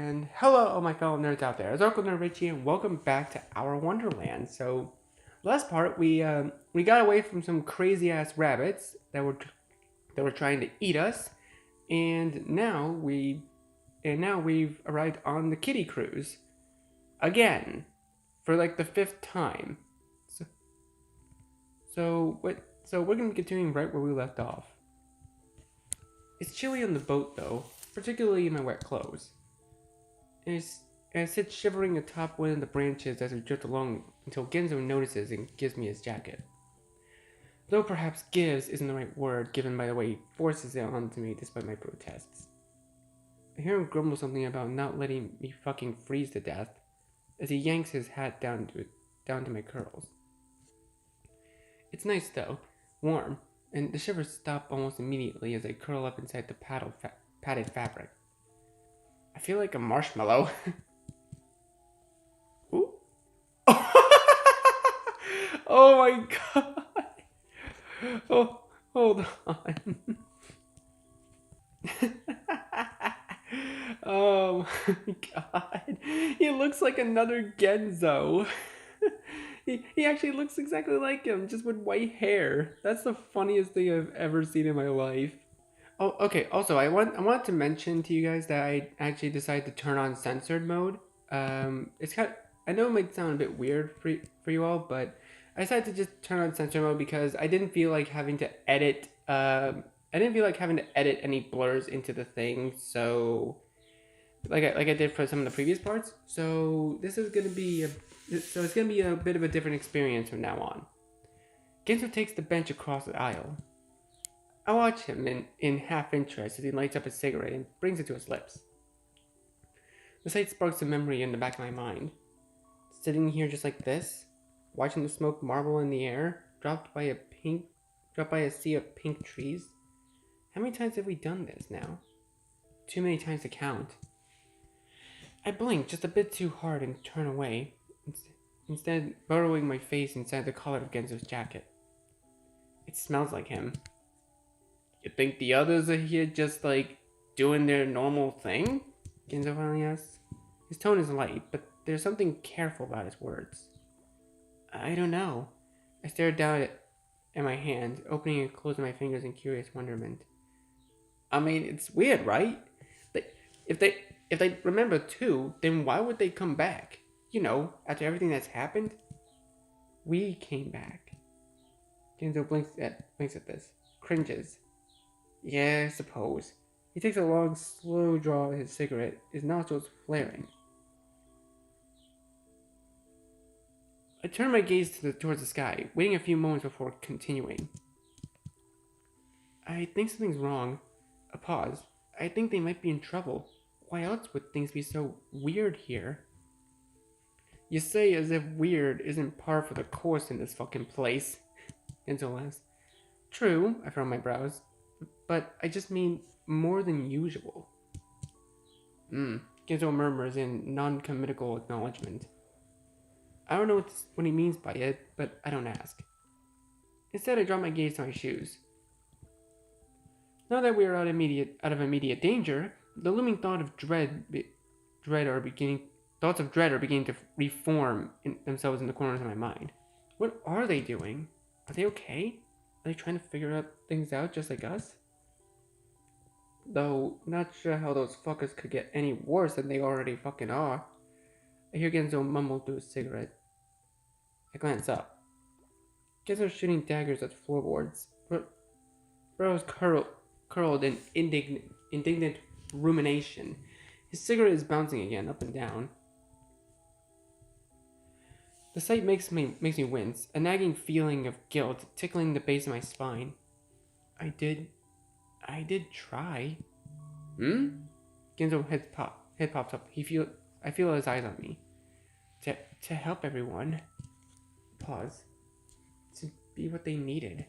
And hello, all my fellow nerds out there. It's Uncle Nerd Richie, and welcome back to our Wonderland. So, last part we got away from some crazy ass rabbits that were trying to eat us, and now we've arrived on the kitty cruise again for like the fifth time. So, so we're gonna be continuing right where we left off. It's chilly on the boat though, particularly in my wet clothes. And I sit shivering atop one of the branches as we drift along until Genzo notices and gives me his jacket. Though perhaps gives isn't the right word given by the way he forces it onto me despite my protests. I hear him grumble something about not letting me fucking freeze to death as he yanks his hat down to my curls. It's nice though, warm, and the shivers stop almost immediately as I curl up inside the padded fabric. I feel like a marshmallow. Ooh. Oh my god. Oh, hold on. Oh my god. He looks like another Genzo. He actually looks exactly like him, just with white hair. That's the funniest thing I've ever seen in my life. Oh, okay. Also, I want to mention to you guys that I actually decided to turn on censored mode. It's kind of, I know it might sound a bit weird for you all, but I decided to just turn on censored mode because I didn't feel like having to edit. I didn't feel like having to edit any blurs into the thing. So, like I did for some of the previous parts. So this is gonna be it's gonna be a bit of a different experience from now on. Genzo takes the bench across the aisle. I watch him in half interest as he lights up a cigarette and brings it to his lips. The sight sparks a memory in the back of my mind. Sitting here just like this, watching the smoke marble in the air, dropped by a sea of pink trees. How many times have we done this now? Too many times to count. I blink just a bit too hard and turn away, instead burrowing my face inside the collar of Genzo's jacket. It smells like him. You think the others are here just like doing their normal thing? Genzo finally asks. His tone is light, but there's something careful about his words. I don't know. I stare down at my hand, opening and closing my fingers in curious wonderment. I mean, it's weird, right? If they remember too, then why would they come back? You know, after everything that's happened? We came back. Genzo blinks at this, cringes. Yeah, I suppose. He takes a long, slow draw of his cigarette, his nostrils flaring. I turn my gaze towards the sky, waiting a few moments before continuing. I think something's wrong. A pause. I think they might be in trouble. Why else would things be so weird here? You say as if weird isn't par for the course in this fucking place. Genzo laughs. True, I furrow my brows. But I just mean more than usual. Genzo murmurs in non-committal acknowledgement. I don't know what he means by it, but I don't ask. Instead, I drop my gaze to my shoes. Now that we are out of immediate danger, the looming thoughts of dread are beginning to reform themselves in the corners of my mind. What are they doing? Are they okay? Are they trying to figure things out just like us? Though, not sure how those fuckers could get any worse than they already fucking are. I hear Genzo mumble through his cigarette. I glance up. Genzo's shooting daggers at floorboards. Brows curled in indignant rumination. His cigarette is bouncing again, up and down. The sight makes me wince, a nagging feeling of guilt tickling the base of my spine. I did try. Genzo head pops up. I feel his eyes on me. To help everyone. Pause. To be what they needed.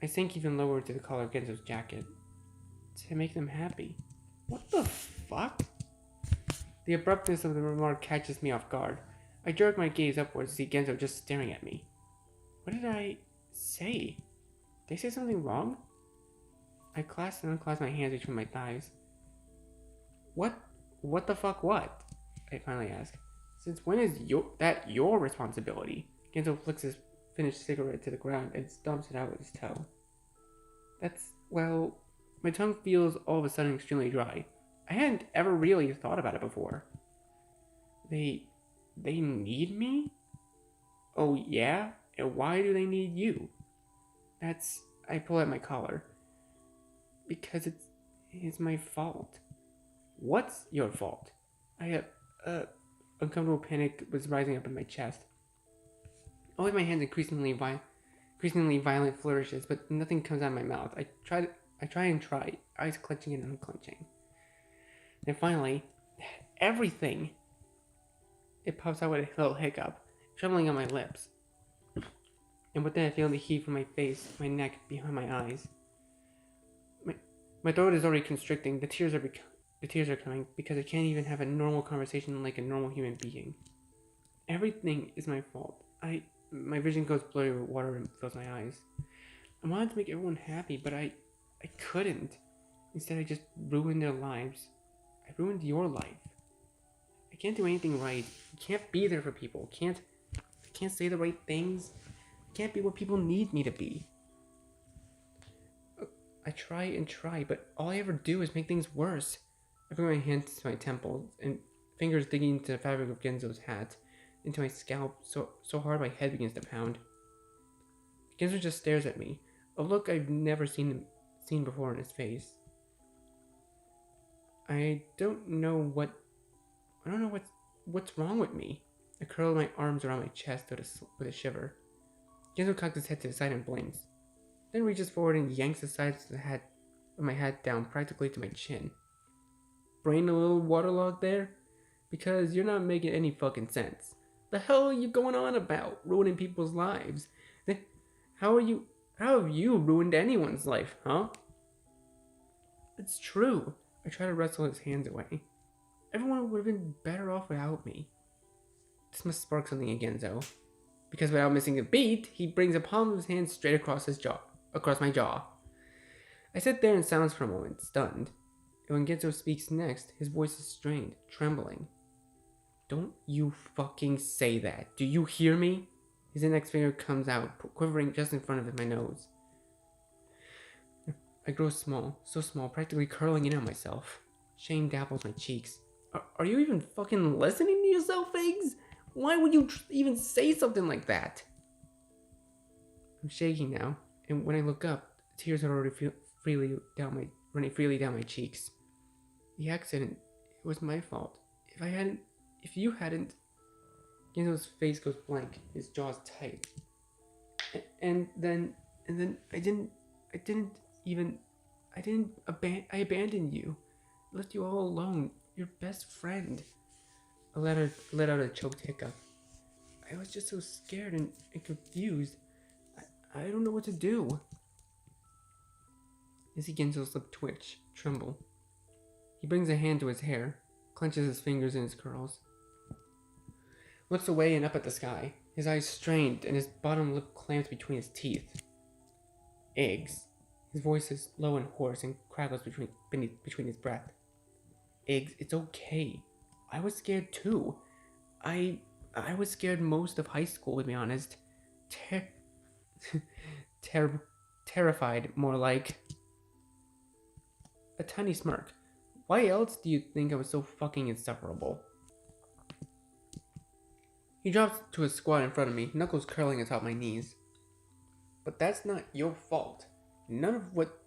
I sink even lower to the collar of Genzo's jacket. To make them happy. What the fuck? The abruptness of the remark catches me off guard. I jerk my gaze upwards to see Genzo just staring at me. What did I say? Did I say something wrong? I clasp and unclasp my hands between my thighs. What What the fuck what? I finally ask. Since when is your responsibility? Genzo flicks his finished cigarette to the ground and stomps it out with his toe. Well, my tongue feels all of a sudden extremely dry. I hadn't ever really thought about it before. They need me? Oh yeah? And why do they need you? I pull at my collar. Because it's my fault. What's your fault? Uncomfortable panic was rising up in my chest. I wave my hands increasingly violent flourishes, but nothing comes out of my mouth. I try, eyes clenching and unclenching. And finally, everything. It pops out with a little hiccup, trembling on my lips. And with that, I feel the heat from my face, my neck, behind my eyes. My throat is already constricting. The tears are coming because I can't even have a normal conversation like a normal human being. Everything is my fault. My vision goes blurry with water and fills my eyes. I wanted to make everyone happy, but I couldn't. Instead, I just ruined their lives. I ruined your life. I can't do anything right. I can't be there for people. I can't say the right things. I can't be what people need me to be. I try and try, but all I ever do is make things worse. I bring my hands to my temples and fingers digging into the fabric of Genzo's hat, into my scalp so hard my head begins to pound. Genzo just stares at me, a look I've never seen before in his face. I don't know what's wrong with me. I curl my arms around my chest with a shiver. Genzo cocks his head to the side and blinks, then reaches forward and yanks the sides of my hat down practically to my chin. Brain a little waterlogged there? Because you're not making any fucking sense. The hell are you going on about? Ruining people's lives? How have you ruined anyone's life, huh? It's true. I try to wrestle his hands away. Everyone would have been better off without me. This must spark something in Genzo. Because without missing a beat, he brings a palm of his hand straight across my jaw. I sit there in silence for a moment, stunned. And when Genzo speaks next, his voice is strained, trembling. Don't you fucking say that. Do you hear me? His index finger comes out, quivering just in front of my nose. I grow small, so small, practically curling in on myself. Shame dapples my cheeks. Are you even fucking listening to yourself, Eggs? Why would you even say something like that? I'm shaking now, and when I look up, tears are already running freely down my cheeks. The accident, it was my fault. If you hadn't... Genzo's face goes blank, his jaws tight. And then I abandoned you. Left you all alone, your best friend. I let out a choked hiccup. I was just so scared and confused. I don't know what to do. I see Genzo's lip twitch, tremble. He brings a hand to his hair, clenches his fingers in his curls. Looks away and up at the sky, his eyes strained and his bottom lip clamped between his teeth. Eggs. His voice is low and hoarse and crackles between his breath. Eggs, it's okay. I was scared too. I was scared most of high school, to be honest. Terrified, more like. A tiny smirk. Why else do you think I was so fucking insufferable? He drops to a squat in front of me, knuckles curling atop my knees. But that's not your fault. None of what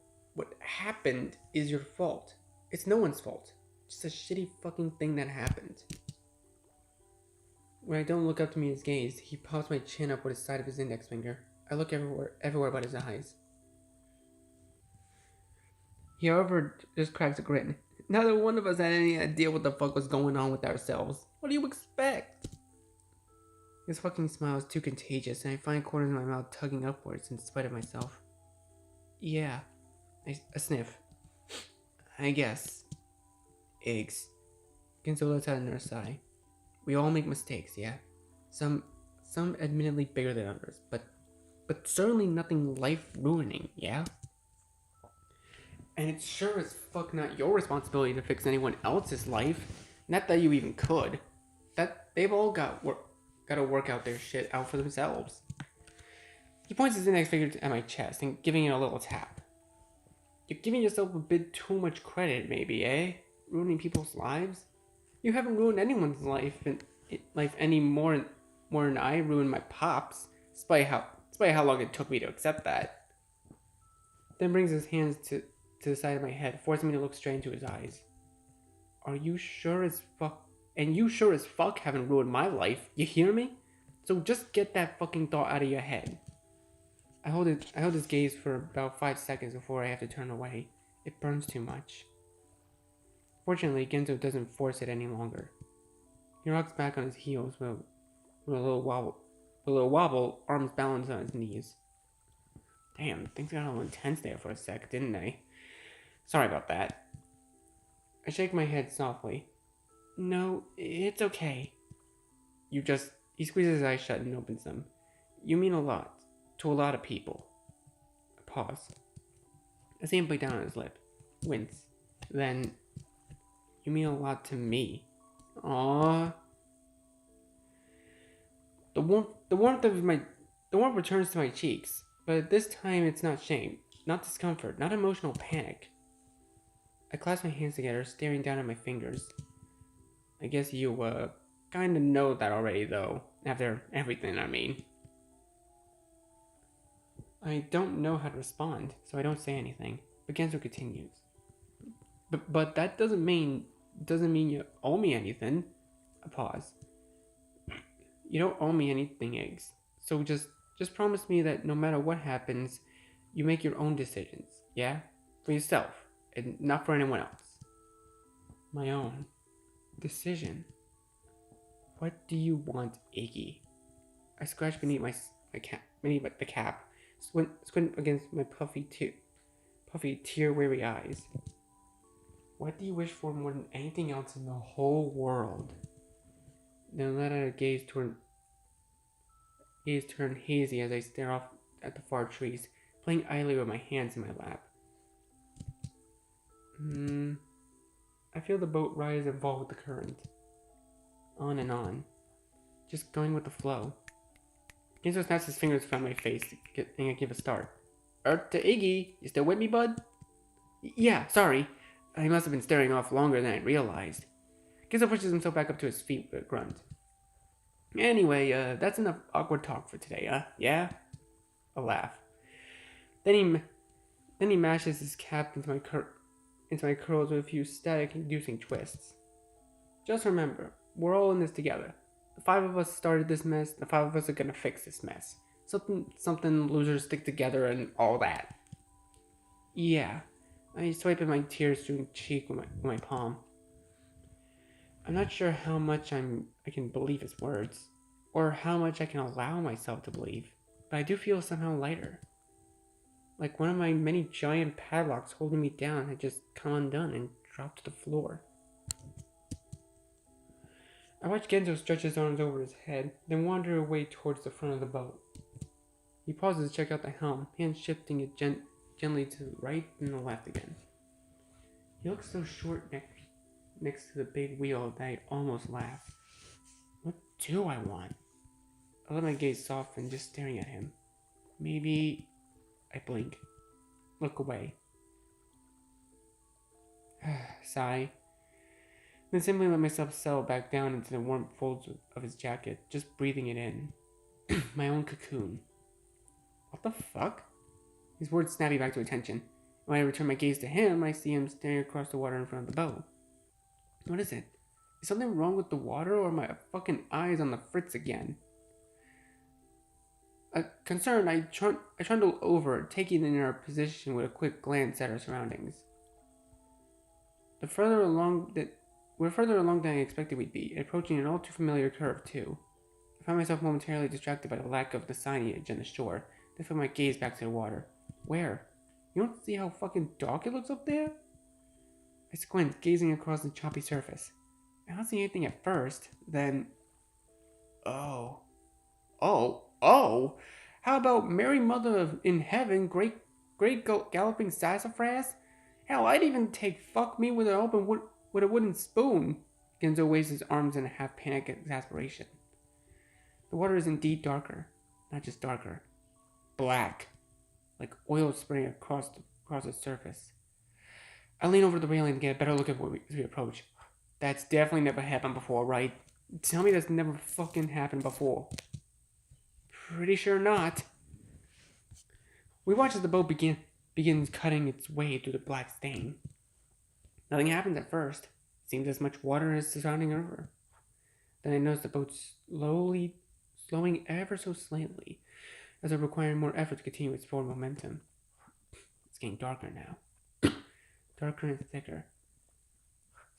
happened is your fault. It's no one's fault. Just a shitty fucking thing that happened. When I don't look up to meet his gaze, he pops my chin up with the side of his index finger. I look everywhere but his eyes. He, however, just cracks a grin. Neither one of us had any idea what the fuck was going on with ourselves. What do you expect? His fucking smile is too contagious, and I find corners of my mouth tugging upwards in spite of myself. Yeah. I sniff. I guess. Eggs. Genzo lets out another sigh. We all make mistakes, yeah? Some admittedly bigger than others, but certainly nothing life-ruining, yeah? And it's sure as fuck not your responsibility to fix anyone else's life. Not that you even could. That they've all gotta work out their shit out for themselves. He points his index finger at my chest and giving it a little tap. You're giving yourself a bit too much credit, maybe, eh? Ruining people's lives? You haven't ruined anyone's life any more than I ruined my pop's, despite how long it took me to accept that. Then brings his hands to the side of my head, forcing me to look straight into his eyes. Are you sure as fuck? And you sure as fuck haven't ruined my life. You hear me? So just get that fucking thought out of your head. I hold his gaze for about 5 seconds before I have to turn away. It burns too much. Fortunately, Genzo doesn't force it any longer. He rocks back on his heels with a little wobble, arms balanced on his knees. Damn, things got a little intense there for a sec, didn't they? Sorry about that. I shake my head softly. No, it's okay. He squeezes his eyes shut and opens them. You mean a lot. To a lot of people. I pause. I see him bite down on his lip. Wince. Then, you mean a lot to me. Aww. The warmth returns to my cheeks, but this time it's not shame, not discomfort, not emotional panic. I clasp my hands together, staring down at my fingers. I guess you, kinda know that already, though. After everything, I mean. I don't know how to respond, so I don't say anything. But Genzo continues. But that doesn't mean you owe me anything. I pause. You don't owe me anything, Eggs. So just promise me that no matter what happens, you make your own decisions, yeah? For yourself, and not for anyone else. My own decision. What do you want, Iggy? I scratch beneath the cap, squint against my puffy, tear-weary eyes. What do you wish for more than anything else in the whole world? Then let out a gaze turn hazy as I stare off at the far trees, playing idly with my hands in my lap. I feel the boat rise and fall with the current. On and on. Just going with the flow. Genzo snaps his fingers from my face and I give a start. To Iggy, you still with me, bud? Yeah, sorry. I must have been staring off longer than I realized. Genzo pushes himself back up to his feet with a grunt. Anyway, that's enough awkward talk for today, yeah? A laugh. Then he mashes his cap into my curls with a few static-inducing twists. Just remember, we're all in this together. The 5 of us started this mess, the 5 of us are gonna fix this mess. Something losers stick together and all that. Yeah. I swipe at my tear-strewn cheek with my palm. I'm not sure how much I can believe his words, or how much I can allow myself to believe, but I do feel somehow lighter. Like one of my many giant padlocks holding me down had just come undone and dropped to the floor. I watch Genzo stretch his arms over his head, then wander away towards the front of the boat. He pauses to check out the helm, hands shifting it gently to the right and the left again. He looks so short next to the big wheel that I almost laugh. What do I want? I let my gaze soften, just staring at him. Maybe I blink. Look away. Sigh. Then simply let myself settle back down into the warm folds of his jacket, just breathing it in. My own cocoon. What the fuck? His words snap me back to attention. When I return my gaze to him, I see him staring across the water in front of the boat. What is it? Is something wrong with the water, or are my fucking eyes on the fritz again? Concerned, I trundle over, taking in our position with a quick glance at our surroundings. We're further along than I expected we'd be, approaching an all too familiar curve too. I found myself momentarily distracted by the lack of the signage on the shore, then put my gaze back to the water. Where? You don't see how fucking dark it looks up there? I squint, gazing across the choppy surface. I don't see anything at first, then... Oh. How about Mary Mother in Heaven, great galloping sassafras? Hell, I'd even take fuck me with a wooden spoon. Genzo waves his arms in a half-panic exasperation. The water is indeed darker. Not just darker. Black. Like oil spraying across the surface. I lean over the railing to get a better look at what we approach. That's definitely never happened before, right? Tell me that's never fucking happened before. Pretty sure not. We watch as the boat begins cutting its way through the black stain. Nothing happens at first. It seems as much water as the surrounding river. Then I notice the boat slowing ever so slightly, as if requiring more effort to continue its forward momentum. It's getting darker now. Darker and thicker.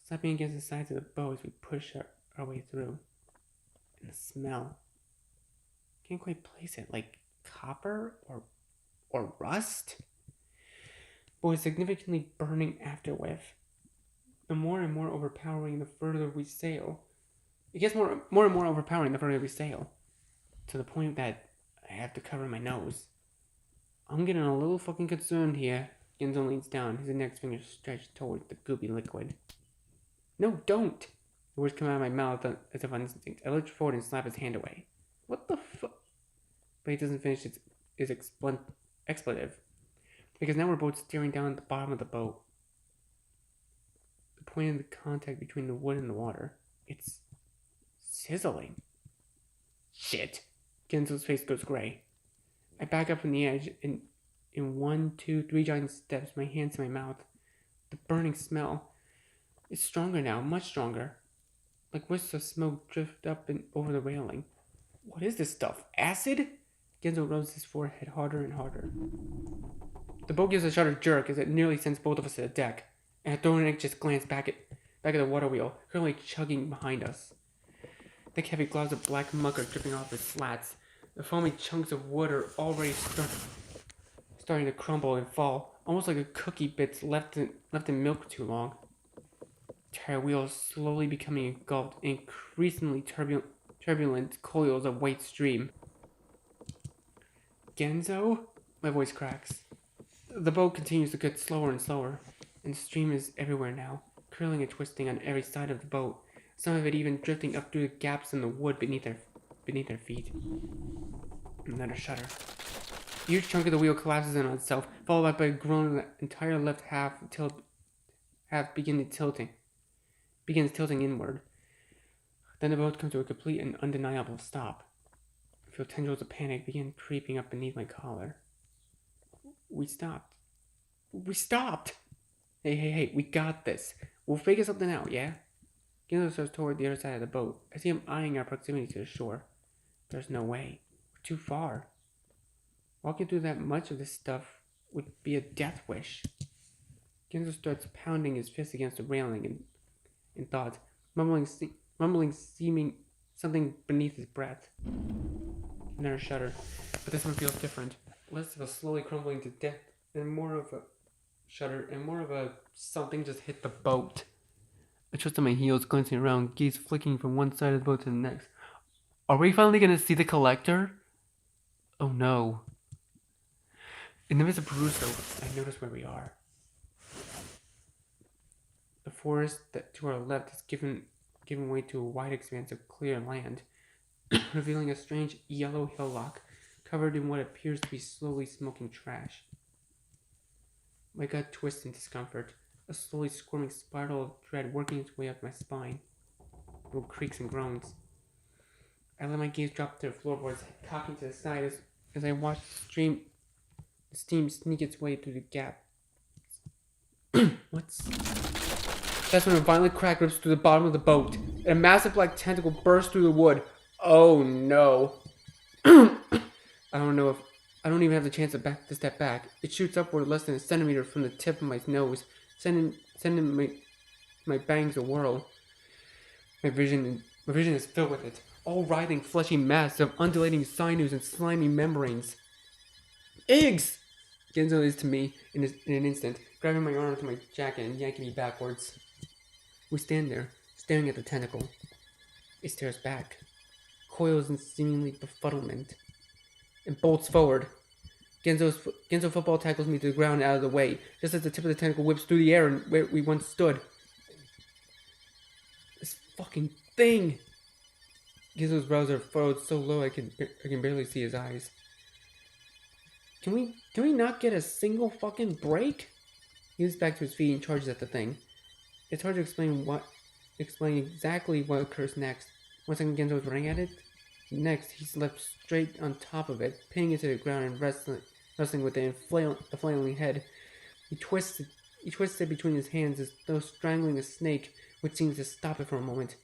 Slapping against the sides of the boat as we push our way through. And the smell. Can't quite place it. Like copper or rust? But with significantly burning afterwhiff. The more and more overpowering the further we sail. It gets more and more overpowering the further we sail. To the point that I have to cover my nose. I'm getting a little fucking concerned here. Genzo leans down, his index finger stretched towards the goopy liquid. No, don't! The words come out of my mouth as if on instinct. I lurch forward and slap his hand away. What the fuck? But he doesn't finish his expletive. Because now we're both staring down at the bottom of the boat. The point of the contact between the wood and the water. It's sizzling. Shit. Genzo's face goes gray. I back up from the edge and in 1, 2, 3 giant steps, my hands to my mouth. The burning smell is stronger now, much stronger. Like wisps of smoke drift up and over the railing. What is this stuff? Acid? Genzo rubs his forehead harder and harder. The boat gives a shuddered jerk as it nearly sends both of us to the deck, and I throw an anxious glance back at the water wheel, currently chugging behind us. Thick heavy globs of black muck are dripping off its slats. The foamy chunks of wood are already starting to crumble and fall, almost like a cookie bits left in milk too long. Tire wheels slowly becoming engulfed in increasingly turbulent coils of white stream. Genzo? My voice cracks. The boat continues to get slower and slower, and the stream is everywhere now, curling and twisting on every side of the boat, some of it even drifting up through the gaps in the wood beneath their feet. Another shudder. A huge chunk of the wheel collapses in on itself, followed by a groan in the entire left half begins tilting inward. Then the boat comes to a complete and undeniable stop. I feel tendrils of panic begin creeping up beneath my collar. We stopped. Hey, we got this. We'll figure something out, yeah? Galore starts toward the other side of the boat. I see him eyeing our proximity to the shore. There's no way. We're too far. Walking through that much of this stuff would be a death wish. Genzo starts pounding his fist against the railing in thought, mumbling seeming something beneath his breath. Another shudder, but this one feels different. Less of a slowly crumbling to death, and more of a shudder, and more of a something just hit the boat. I trust on my heels, glancing around, gaze flicking from one side of the boat to the next. Are we finally going to see the collector? Oh no. In the midst of perusal, I notice where we are. The forest that to our left has given way to a wide expanse of clear land, revealing a strange yellow hillock covered in what appears to be slowly smoking trash. My gut twists in discomfort, a slowly squirming spiral of dread working its way up my spine. Little creaks and groans. I let my gaze drop to the floorboards, cocking to the side as I watch the steam sneak its way through the gap. That's when a violent crack rips through the bottom of the boat, and a massive black tentacle bursts through the wood. Oh no. I don't even have the chance to step back. It shoots upward less than a centimeter from the tip of my nose, sending my bangs a whirl. My vision is filled with it, all writhing fleshy masses of undulating sinews and slimy membranes. Eggs! Genzo is to me in an instant, grabbing my arm through my jacket and yanking me backwards. We stand there, staring at the tentacle. It stares back, coils in seemingly befuddlement, and bolts forward. Genzo football tackles me to the ground out of the way, just as the tip of the tentacle whips through the air and where we once stood. This fucking thing! Genzo's brows are furrowed so low I can barely see his eyes. Can we not get a single fucking break? He gets back to his feet and charges at the thing. It's hard to explain exactly what occurs next. Once again, Genzo is running at it. Next, he slips straight on top of it, pinning it to the ground and wrestling with it and the flailing head. He twists it between his hands as though strangling a snake, which seems to stop it for a moment.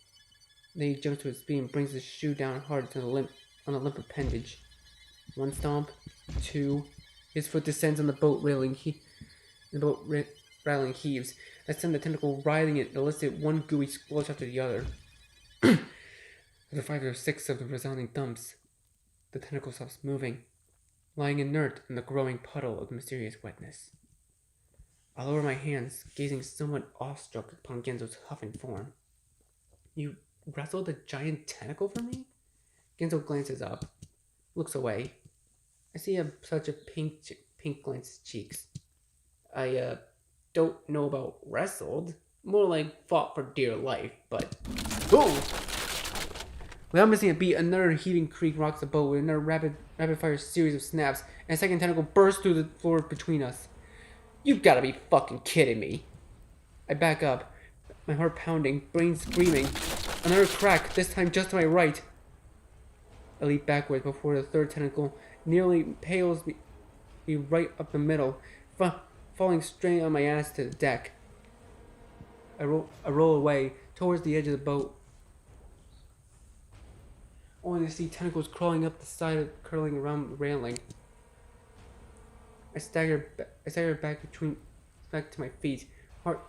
Then he jumps to his feet and brings his shoe down hard on the limp appendage. One stomp, two. His foot descends on the boat railing. Rattling heaves that send the tentacle writhing it and elicit one gooey splash after the other. After 5 or 6 of the resounding thumps, the tentacle stops moving, lying inert in the growing puddle of mysterious wetness. I lower my hands, gazing somewhat awestruck upon Genzo's huffing form. You wrestled a giant tentacle for me? Genzo glances up, looks away. I see such a pink glance cheeks. I don't know about wrestled. More like fought for dear life, but... Boom! Without missing a beat, another heaving creak rocks the boat with another rapid-fire series of snaps, and a second tentacle bursts through the floor between us. You've gotta be fucking kidding me. I back up, my heart pounding, brain screaming. Another crack, this time just to my right. I leap backwards before the third tentacle nearly impales me right up the middle, falling straight on my ass to the deck. I roll away towards the edge of the boat, only to see tentacles crawling up the side, curling around the railing. I stagger back to my feet, heart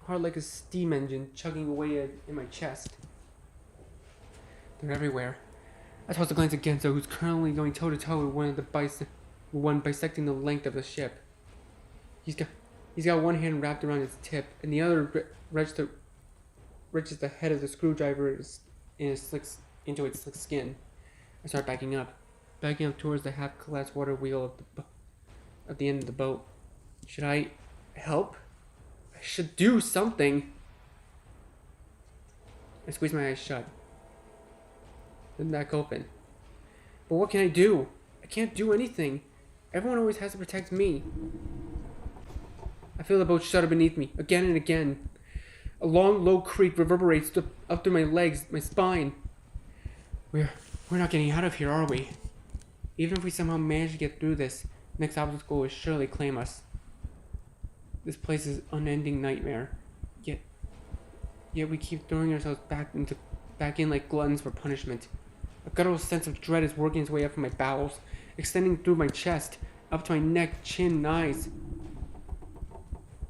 like a steam engine chugging away in my chest. They're everywhere. I toss a glance at Genzo, who's currently going toe to toe with one bisecting the length of the ship. He's got one hand wrapped around its tip, and the other wrenches the head of the screwdriver into its slick skin. I start backing up towards the half-collapsed water wheel at the end of the boat. Should I help? I should do something. I squeeze my eyes shut, then back open. But what can I do? I can't do anything. Everyone always has to protect me. I feel the boat shudder beneath me, again and again. A long, low creak reverberates up through my legs, my spine. We're not getting out of here, are we? Even if we somehow manage to get through this, the next obstacle will surely claim us. This place is an unending nightmare. Yet we keep throwing ourselves back in like gluttons for punishment. A guttural sense of dread is working its way up from my bowels, extending through my chest, up to my neck, chin, and eyes.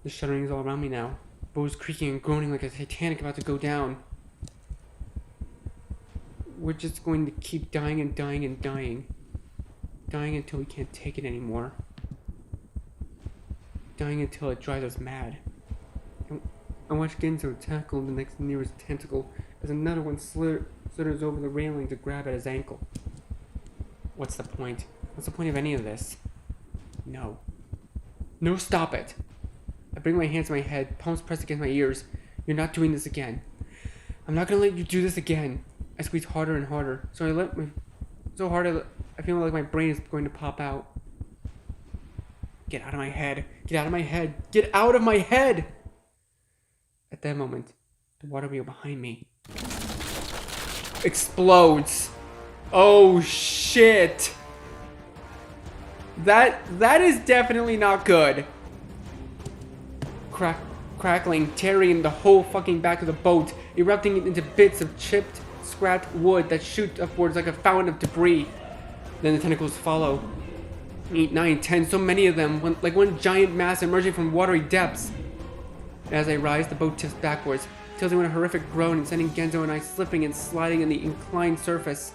The shuddering is all around me now. The boat is creaking and groaning like a Titanic about to go down. We're just going to keep dying and dying and dying. Dying until we can't take it anymore. Dying until it drives us mad. I watch Genzo tackle the next nearest tentacle as another one slithers over the railing to grab at his ankle. What's the point? What's the point of any of this? No. No, stop it! I bring my hands to my head, palms pressed against my ears. You're not doing this again. I'm not gonna let you do this again. I squeeze harder and harder, I feel like my brain is going to pop out. Get out of my head. Get out of my head. Get out of my head! At that moment, the water wheel behind me explodes. Oh shit! That is definitely not good. Crackling, tearing the whole fucking back of the boat, erupting into bits of chipped, scrapped wood that shoot upwards like a fountain of debris. Then the tentacles follow. 8, 9, 10, so many of them, like one giant mass emerging from watery depths. As I rise, the boat tips backwards, tilting with a horrific groan and sending Genzo and I slipping and sliding on the inclined surface.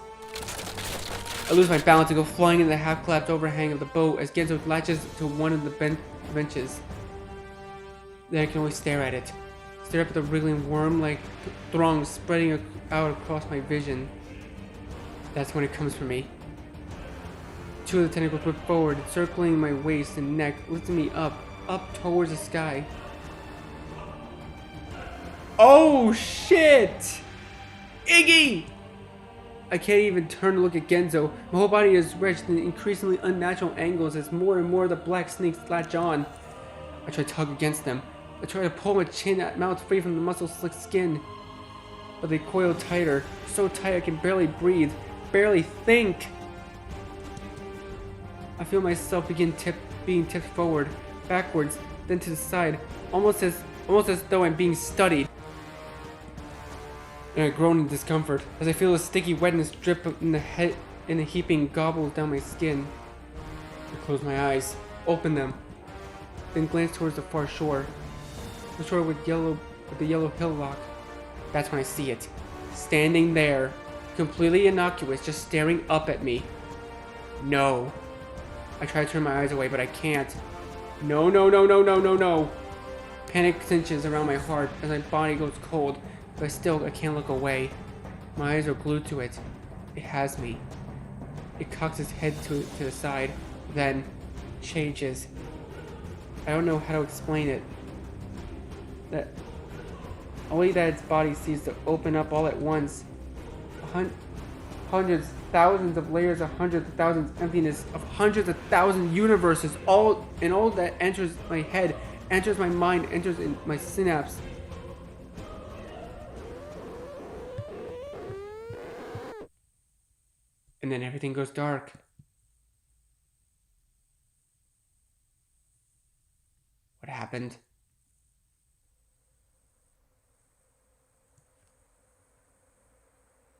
I lose my balance and go flying into the half-collapsed overhang of the boat as Genzo latches to one of the benches. Then I can only stare at it. Stare up at the wriggling worm-like throng spreading out across my vision. That's when it comes for me. Two of the tentacles whip forward, circling my waist and neck, lifting me up towards the sky. Oh shit! Iggy! I can't even turn to look at Genzo. My whole body is wrenched in increasingly unnatural angles as more and more of the black snakes latch on. I try to tug against them. I try to pull my chin and mouth free from the muscle-slick skin. But they coil tighter, so tight I can barely breathe, barely think. I feel myself being tipped forward, backwards, then to the side, almost as though I'm being studied. And I groan in discomfort as I feel a sticky wetness drip in a heaping gobble down my skin. I close my eyes, open them, then glance towards the far shore, the shore with the yellow hillock. That's when I see it, standing there, completely innocuous, just staring up at me. No. I try to turn my eyes away, but I can't. No, no, no, no, no, no, no. Panic cinches around my heart as my body goes cold, but still I can't look away. My eyes are glued to it. It has me. It cocks its head to the side, then changes. I don't know how to explain it. Only that its body seems to open up all at once. Hundreds, thousands of layers of hundreds of thousands, emptiness of hundreds of thousand universes, all that enters my head, enters my mind, enters in my synapse. And then everything goes dark. What happened?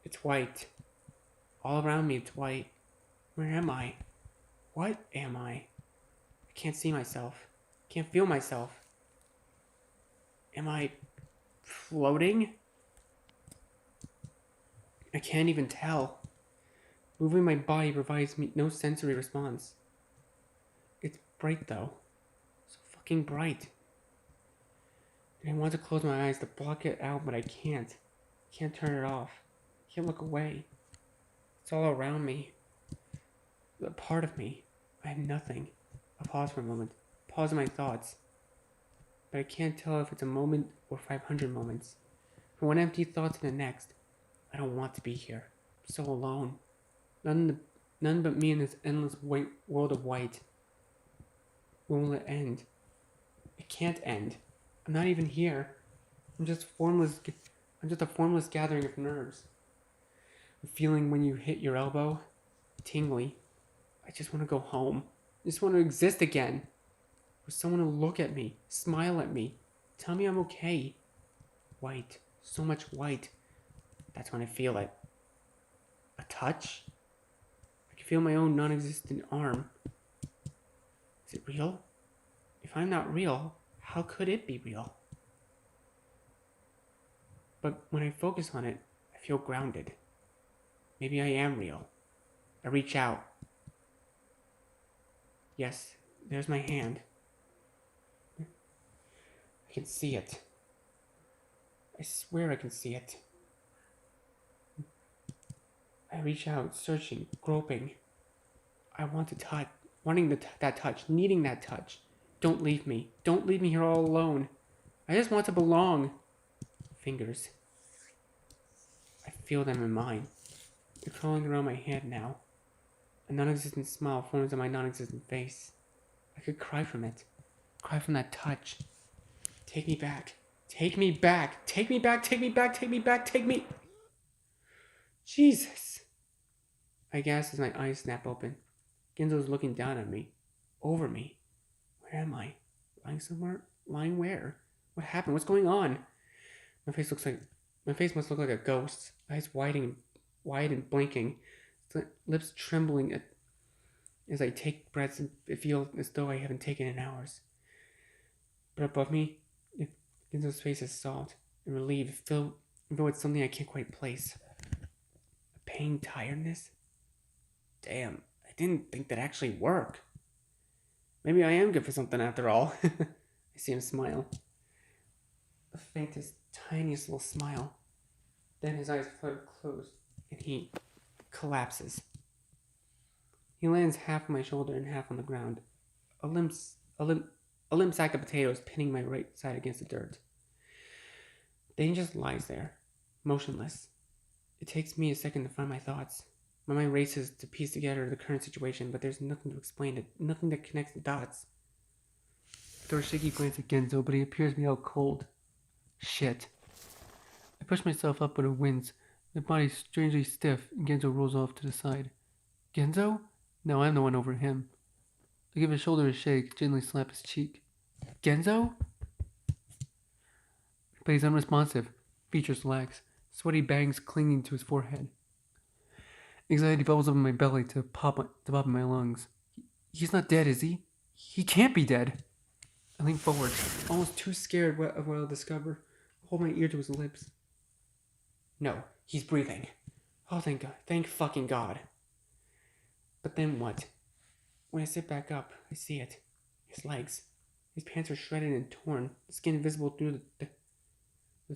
It's white. All around me, it's white. Where am I? What am I? I can't see myself. Can't feel myself. Am I floating? I can't even tell. Moving my body provides me no sensory response. It's bright though. So fucking bright. And I want to close my eyes to block it out, but I can't. Can't turn it off. Can't look away. It's all around me. A part of me. I have nothing. I pause for a moment. Pause in my thoughts. But I can't tell if it's a moment or 500 moments. From one empty thought to the next. I don't want to be here. I'm so alone. None but me in this endless white world of white. When will it end? It can't end. I'm not even here. I'm just a formless gathering of nerves. The feeling when you hit your elbow, tingly. I just want to go home. I just want to exist again. For someone to look at me, smile at me, tell me I'm okay. White, so much white. That's when I feel it. A touch? I can feel my own non-existent arm. Is it real? If I'm not real, how could it be real? But when I focus on it, I feel grounded. Maybe I am real. I reach out. Yes, there's my hand. I can see it. I swear I can see it. I reach out, searching, groping. I want to touch, wanting that touch, needing that touch. Don't leave me. Don't leave me here all alone. I just want to belong. Fingers. I feel them in mine. They're crawling around my head now. A non-existent smile forms on my non-existent face. I could cry from it. Cry from that touch. Take me back. Take me back. Take me back. Take me back. Take me back. Take me. Jesus. I gasp as my eyes snap open. Genzo's looking down at me. Over me. Where am I? Lying somewhere? Lying where? What happened? What's going on? My face must look like a ghost's. Eyes wide and blinking. Lips trembling as I take breaths and feel as though I haven't taken in hours. But above me, Genzo's face is soft and relieved, filled with something I can't quite place. A pain, tiredness? Damn, I didn't think that'd actually work. Maybe I am good for something after all. I see him smile. The faintest, tiniest little smile. Then his eyes flutter closed, and he collapses. He lands half on my shoulder and half on the ground. A limp sack of potatoes pinning my right side against the dirt. Then he just lies there, motionless. It takes me a second to find my thoughts. My mind races to piece together the current situation, but there's nothing to explain it, nothing that connects the dots. I throw a shaky glance at Genzo, but he appears to be out cold. Shit. I push myself up with a wince. My body strangely stiff, and Genzo rolls off to the side. Genzo? No, I'm the one over him. I give his shoulder a shake, gently slap his cheek. Genzo? But he's unresponsive. Features lax. Sweaty bangs clinging to his forehead. Anxiety bubbles up in my belly to pop in my lungs. He's not dead, is he? He can't be dead. I lean forward, almost too scared of what I'll discover. I hold my ear to his lips. No, he's breathing. Oh, thank God. Thank fucking God. But then what? When I sit back up, I see it. His legs. His pants are shredded and torn, the skin visible through the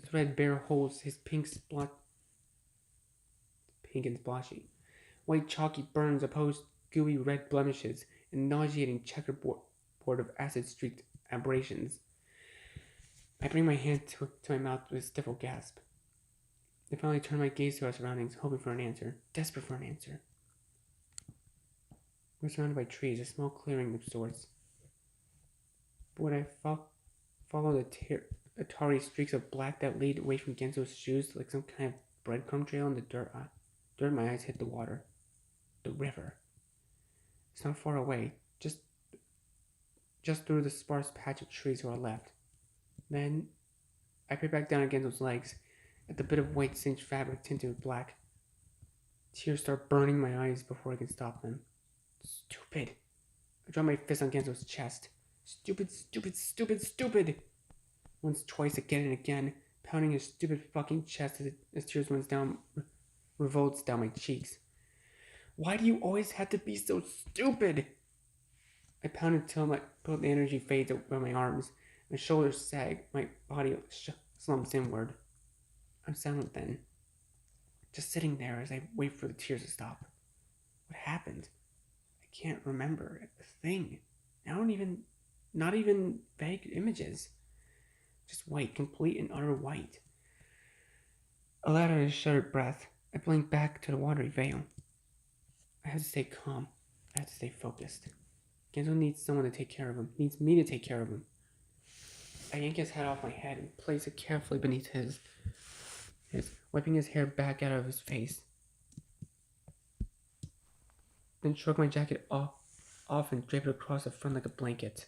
threadbare holes, his pink and splotchy. White chalky burns opposed gooey red blemishes, and nauseating checkerboard of acid-streaked aberrations. I bring my hand to my mouth with a stifled gasp. I finally turn my gaze to our surroundings, hoping for an answer, desperate for an answer. We're surrounded by trees, a small clearing of sorts. But when I follow the tarry streaks of black that lead away from Genzo's shoes like some kind of breadcrumb trail in the dirt, my eyes hit the water. The river. It's not far away, just through the sparse patch of trees to our left. Then I peer back down at Genzo's legs, at the bit of white cinched fabric tinted with black. Tears start burning my eyes before I can stop them. Stupid. I draw my fist on Genzo's chest. Stupid, stupid, stupid, stupid. Once, twice, again and again, pounding his stupid fucking chest as tears revolts down my cheeks. Why do you always have to be so stupid? I pound until the energy fades over my arms. My shoulders sag. My body slumps inward. I'm silent then, just sitting there as I wait for the tears to stop. What happened? I can't remember a thing. Not even vague images. Just white, complete and utter white. I let out a shuddered breath. I blink back to the watery veil. I have to stay calm. I have to stay focused. Genzo needs someone to take care of him. Needs me to take care of him. I yank his head off my head and place it carefully beneath his, wiping his hair back out of his face. Then shrug my jacket off and drape it across the front like a blanket.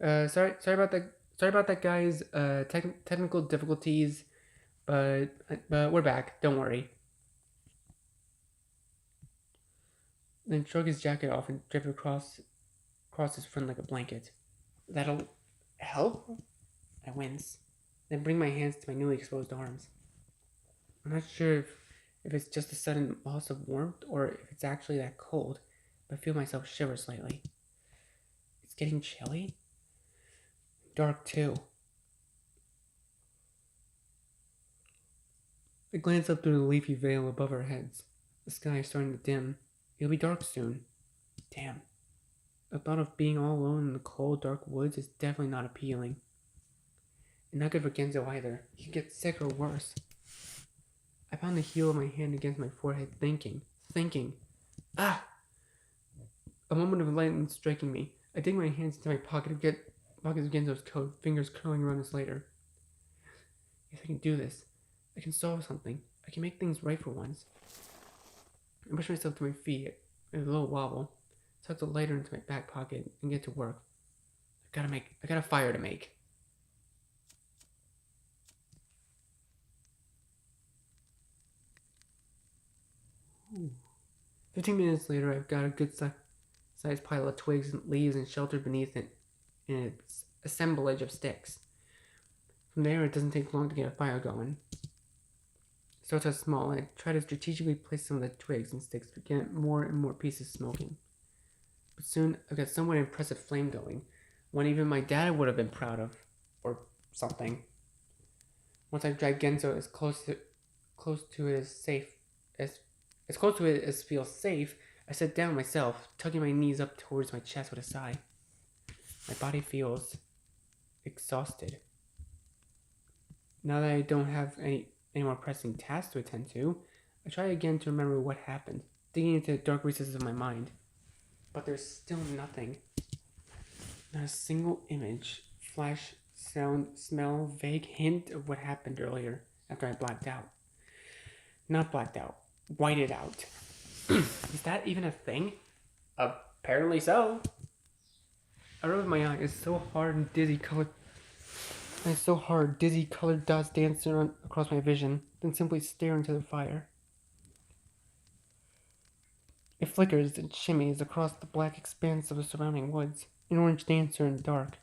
Sorry about that, guys. Technical difficulties, but we're back. Don't worry. Then shrug his jacket off and drape it across his front like a blanket. That'll help? I wince. Then bring my hands to my newly exposed arms. I'm not sure if it's just a sudden loss of warmth or if it's actually that cold, but I feel myself shiver slightly. It's getting chilly. Dark too. I glance up through the leafy veil above our heads. The sky is starting to dim. It'll be dark soon. Damn. The thought of being all alone in the cold, dark woods is definitely not appealing. And not good for Genzo either. He could get sick or worse. I pound the heel of my hand against my forehead, thinking. Ah! A moment of lightning striking me. I dig my hands into my pockets of Genzo's coat, fingers curling around his lighter. Yes, I can do this. I can solve something. I can make things right for once. I push myself to my feet with a little wobble, tuck the lighter into my back pocket, and get to work. I got a fire to make. Ooh. 15 minutes later, I've got a good sized pile of twigs and leaves and sheltered beneath it in its assemblage of sticks. From there, it doesn't take long to get a fire going. It starts out small, and I try to strategically place some of the twigs and sticks to get more and more pieces smoking. But soon, I've got somewhat impressive flame going, one even my dad would have been proud of, or something. Once I drag Genzo close to it as close to it as feels safe, I sit down myself, tugging my knees up towards my chest with a sigh. My body feels exhausted. Now that I don't have any more pressing tasks to attend to, I try again to remember what happened, digging into the dark recesses of my mind. But there's still nothing. Not a single image, flash, sound, smell, vague hint of what happened earlier after I blacked out. Not blacked out, whited out. Is that even a thing? Apparently so. I rubbed my eye. It's so hard and dizzy colored. It's so hard, dizzy colored dots dance around across my vision, then simply stare into the fire. It flickers and shimmies across the black expanse of the surrounding woods, an orange dancer in the dark.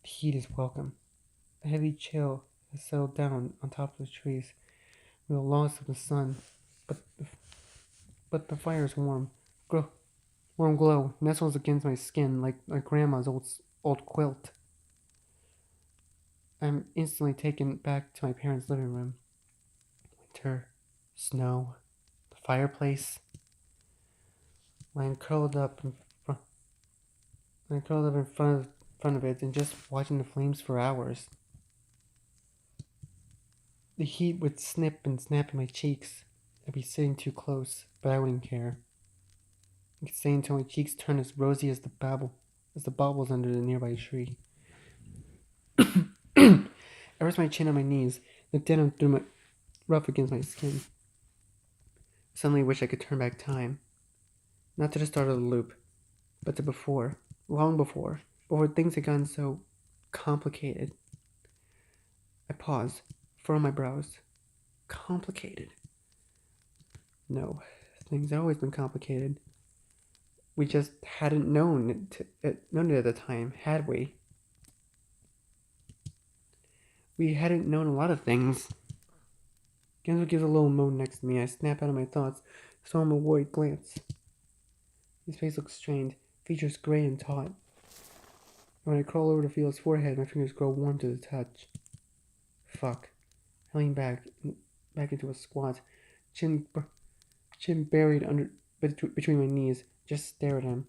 The heat is welcome. A heavy chill has settled down on top of the trees with the loss of the sun, but the fire is warm. Warm glow nestles against my skin like my grandma's old quilt. I'm instantly taken back to my parents' living room. Winter, snow, the fireplace. I'm curled up in front of it and just watching the flames for hours. The heat would snip and snap in my cheeks. I'd be sitting too close, but I wouldn't care. I could stay until my cheeks turn as rosy as the baubles under the nearby tree. I rest my chin on my knees, the denim through my rough against my skin. I suddenly wish I could turn back time. Not to the start of the loop, but to before, long before things had gotten so complicated. I pause, furrow my brows. Complicated? No, things have always been complicated. We just hadn't known it at the time, had we? We hadn't known a lot of things. Genzo gives a little moan next to me. I snap out of my thoughts, saw him a worried glance. His face looks strained, features gray and taut. When I crawl over to feel his forehead, my fingers grow warm to the touch. Fuck. I lean back into a squat, chin buried between my knees, just stare at him.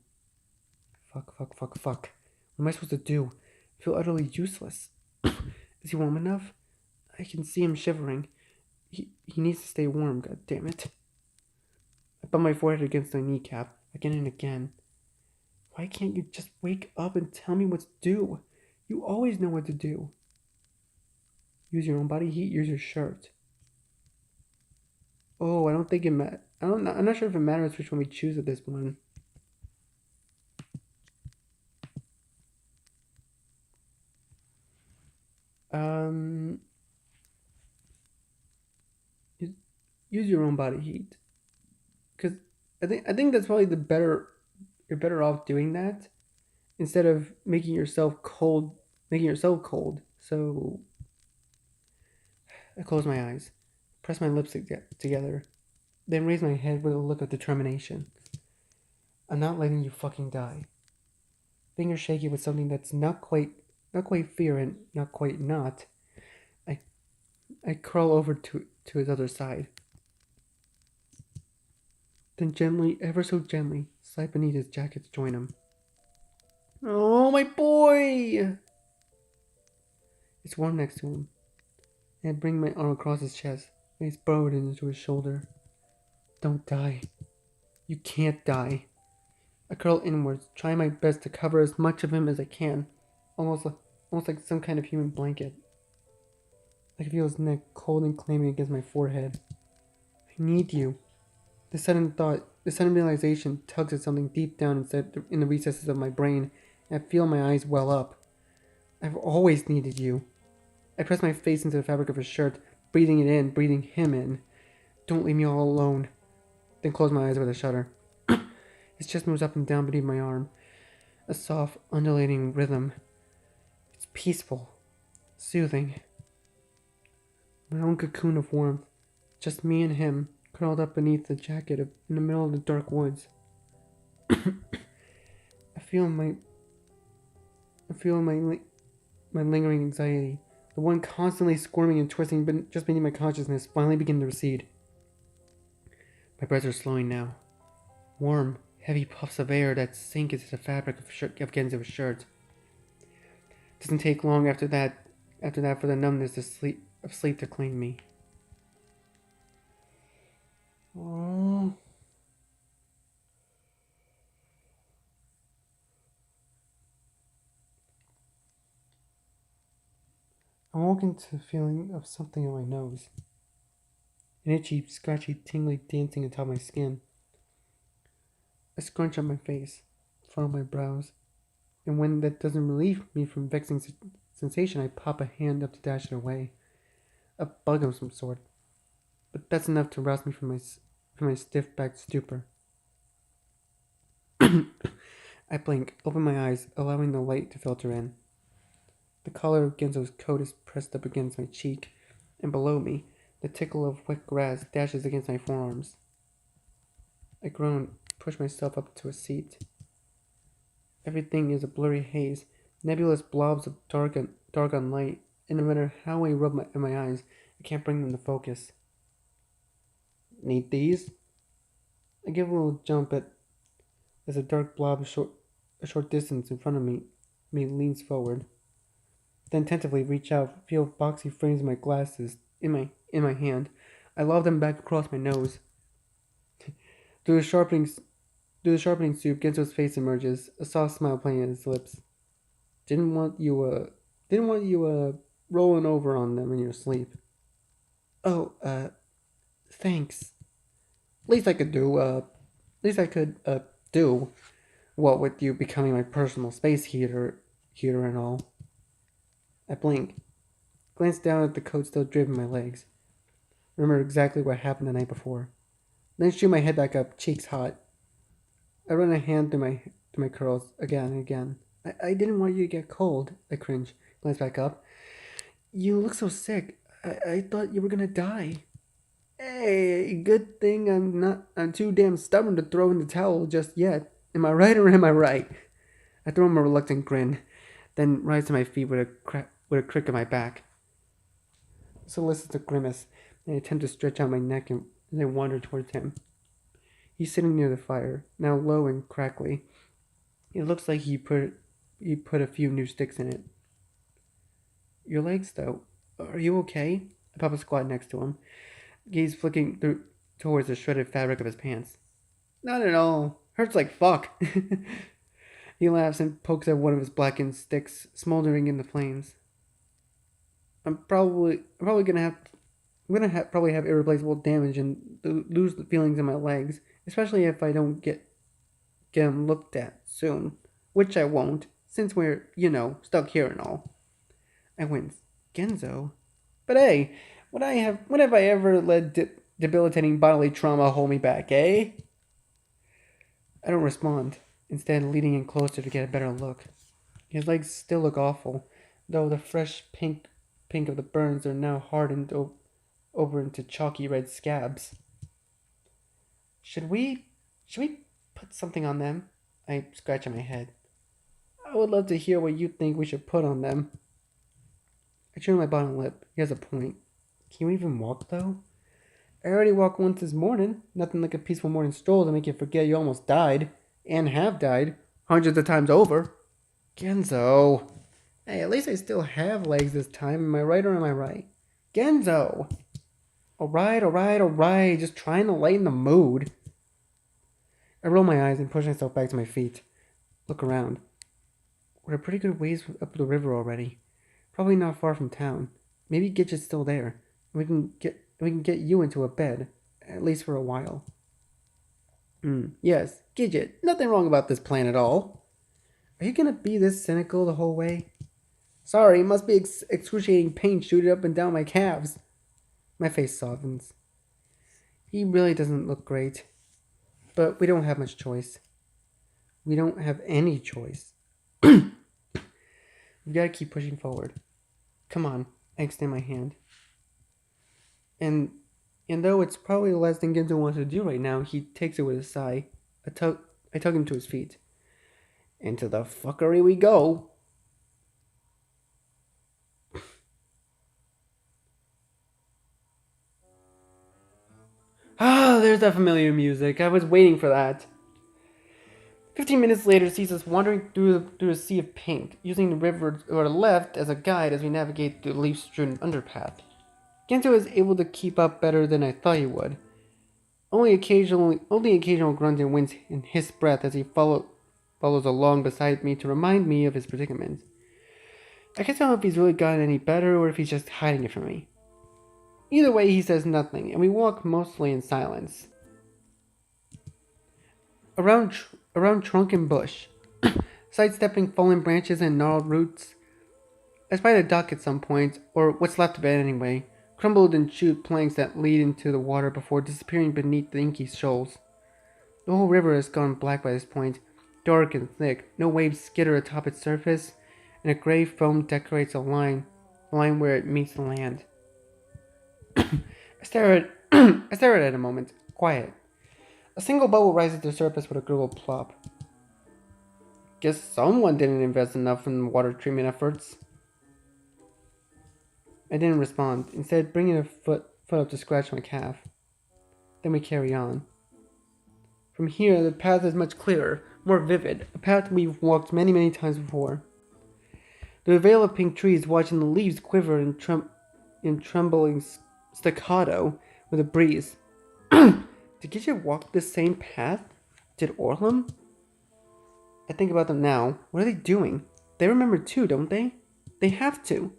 Fuck. What am I supposed to do? I feel utterly useless. Is he warm enough? I can see him shivering. He needs to stay warm, god damn it. I bump my forehead against my kneecap, again and again. Why can't you just wake up and tell me what to do? You always know what to do. Use your own body heat, use your shirt. Oh, I don't think it matters. I'm not sure if it matters which one we choose at this one. Use your own body heat. Because I think that's probably you're better off doing that instead of making yourself cold. So I close my eyes, press my lips together, then raise my head with a look of determination. I'm not letting you fucking die. Fingers shaky with something that's not quite fear and not quite not. I crawl over to his other side. Then gently, ever so gently, slide beneath his jacket to join him. Oh, my boy! It's warm next to him. And I bring my arm across his chest, face burrowed into his shoulder. Don't die. You can't die. I curl inwards, trying my best to cover as much of him as I can, almost like some kind of human blanket. I can feel his neck cold and clammy against my forehead. I need you. The sudden realization tugs at something deep down in the recesses of my brain, and I feel my eyes well up. I've always needed you. I press my face into the fabric of his shirt, breathing it in, breathing him in. Don't leave me all alone. Then close my eyes with a shudder. His chest moves up and down beneath my arm. A soft, undulating rhythm. It's peaceful, soothing. My own cocoon of warmth. Just me and him, curled up beneath the jacket in the middle of the dark woods. I feel my lingering anxiety The one constantly squirming and twisting just beneath my consciousness finally began to recede. My breaths are slowing now. Warm, heavy puffs of air that sink into the fabric of Genzo's shirt. It doesn't take long after that for the numbness of sleep to claim me. Oh. I woke into the feeling of something in my nose. An itchy, scratchy, tingly dancing atop my skin. I scrunch up my face, furrow my brows, and when that doesn't relieve me from vexing sensation, I pop a hand up to dash it away. A bug of some sort. But that's enough to rouse me from my stiff-backed stupor. I blink, open my eyes, allowing the light to filter in. The collar of Genzo's coat is pressed up against my cheek, and below me, the tickle of wet grass dashes against my forearms. I groan, push myself up to a seat. Everything is a blurry haze, nebulous blobs of dark on light, and no matter how I rub my eyes, I can't bring them to focus. Need these? I give a little jump as a dark blob a short distance in front of me leans forward. Then tentatively reach out, feel boxy frames of my glasses in my hand. I lob them back across my nose. Through the sharpening soup, Genzo's face emerges, a soft smile playing at his lips. Didn't want you rolling over on them in your sleep. Oh, thanks. Least I could do, what with you becoming my personal space heater and all. I blink, glance down at the coat still draping my legs. Remember exactly what happened the night before. Then shoot my head back up, cheeks hot. I run a hand through my curls again and again. I didn't want you to get cold, I cringe, glance back up. You look so sick. I thought you were gonna die. Hey, good thing I'm too damn stubborn to throw in the towel just yet. Am I right or am I right? I throw him a reluctant grin, then rise to my feet with a crick in my back. Solicits a grimace, and I attempt to stretch out my neck and I wander towards him. He's sitting near the fire, now low and crackly. It looks like he put a few new sticks in it. Your legs, though. Are you okay? I pop a squat next to him, gaze flicking towards the shredded fabric of his pants. Not at all. Hurts like fuck. He laughs and pokes at one of his blackened sticks, smoldering in the flames. I'm probably probably have irreplaceable damage and lose the feelings in my legs, especially if I don't get them looked at soon, which I won't, since we're, stuck here and all. I wince. Genzo? But hey, when have I ever let debilitating bodily trauma hold me back, eh? I don't respond, instead leaning in closer to get a better look. His legs still look awful, though the fresh pink of the burns are now hardened over into chalky red scabs. Should we put something on them? I scratch my head. I would love to hear what you think we should put on them. I turn my bottom lip. He has a point. Can you even walk, though? I already walked once this morning. Nothing like a peaceful morning stroll to make you forget you almost died. And have died. Hundreds of times over. Genzo. Hey, at least I still have legs this time. Am I right or am I right? Genzo. Alright. Just trying to lighten the mood. I roll my eyes and push myself back to my feet. Look around. We're a pretty good ways up the river already. Probably not far from town. Maybe Gidget's still there. We can get you into a bed, at least for a while. Yes, Gidget. Nothing wrong about this plan at all. Are you gonna be this cynical the whole way? Sorry, it must be excruciating pain shooting up and down my calves. My face softens. He really doesn't look great. But we don't have much choice. We don't have any choice. We gotta keep pushing forward. Come on, I extend my hand. And though it's probably the last thing Genzo wants to do right now, he takes it with a sigh. I tug him to his feet. Into the fuckery we go. Ah, there's that familiar music. I was waiting for that. 15 minutes later sees us wandering through a sea of pink, using the river to our left as a guide as we navigate through the leaf-strewn underpath. Gento is able to keep up better than I thought he would. Only occasional grunt and wince and hiss breath as he follows along beside me to remind me of his predicament. I can't tell if he's really gotten any better or if he's just hiding it from me. Either way, he says nothing, and we walk mostly in silence. Around trunk and bush, sidestepping fallen branches and gnarled roots. I spy the dock at some point, or what's left of it anyway, crumbled and chewed planks that lead into the water before disappearing beneath the inky shoals. The whole river has gone black by this point, dark and thick, no waves skitter atop its surface, and a gray foam decorates the line where it meets the land. I stare at it a moment, quiet. A single bubble rises to the surface with a gurgle plop. Guess someone didn't invest enough in water treatment efforts. I didn't respond, instead bringing a foot up to scratch my calf. Then we carry on. From here, the path is much clearer, more vivid, a path we've walked many times before. The veil of pink trees watching the leaves quiver in trembling staccato with a breeze. Did Gidget walk the same path? Did Orlum? I think about them now. What are they doing? They remember too, don't they? They have to.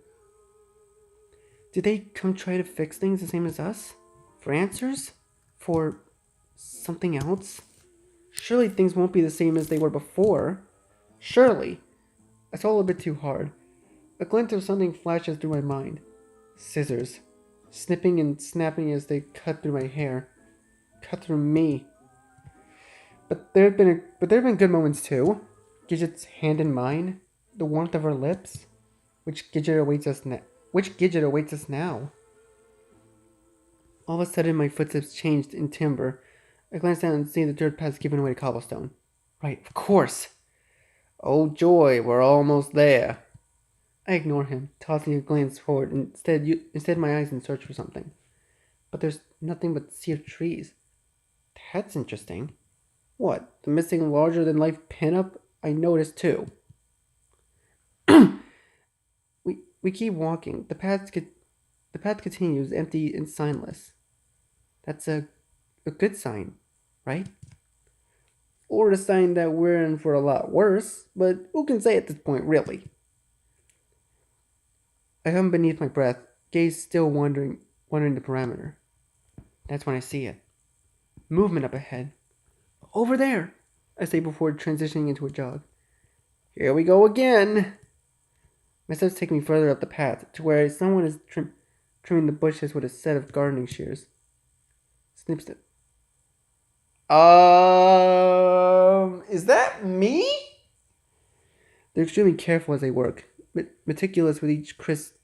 Did they come try to fix things the same as us? For answers? For something else? Surely things won't be the same as they were before. Surely. That's all a bit too hard. A glint of something flashes through my mind. Scissors. Snipping and snapping as they cut through my hair. Cut through me. But there have been good moments too. Gidget's hand in mine. The warmth of her lips. Which Gidget awaits us now? All of a sudden my footsteps changed in timber. I glance down and see the dirt path's given way to cobblestone. Right, of course. Oh joy, we're almost there. I ignore him, tossing a glance forward, instead my eyes in search for something. But there's nothing but a sea of trees. That's interesting. What, the missing larger-than-life pinup? I noticed too. we keep walking. The path continues, empty and signless. That's a good sign, right? Or a sign that we're in for a lot worse, but who can say at this point, really? I hum beneath my breath, gaze still wandering the parameter. That's when I see it. Movement up ahead. Over there, I say before transitioning into a jog. Here we go again. My steps take me further up the path to where someone is trimming the bushes with a set of gardening shears. Snip, snip. Is that me? They're extremely careful as they work, meticulous with each crisp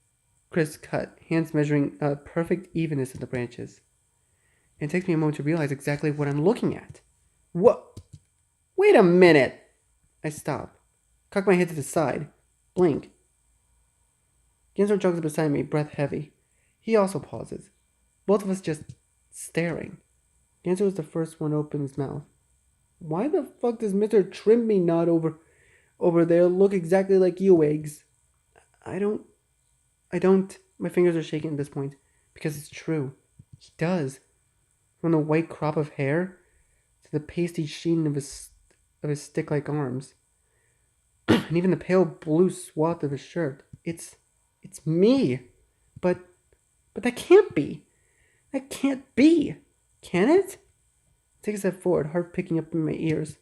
cut, hands measuring a perfect evenness of the branches. And it takes me a moment to realize exactly what I'm looking at. What? Wait a minute! I stop, cock my head to the side, blink. Genzo jogs beside me, breath heavy. He also pauses, both of us just staring. Genzo is the first one to open his mouth. Why the fuck does Mr. Trimby nod over there look exactly like you, Eggs? I don't. My fingers are shaking at this point, because it's true. He does. From the white crop of hair to the pasty sheen of his stick-like arms, and even the pale blue swath of his shirt. It's me. But that can't be. That can't be. Can it? Take a step forward, heart picking up in my ears.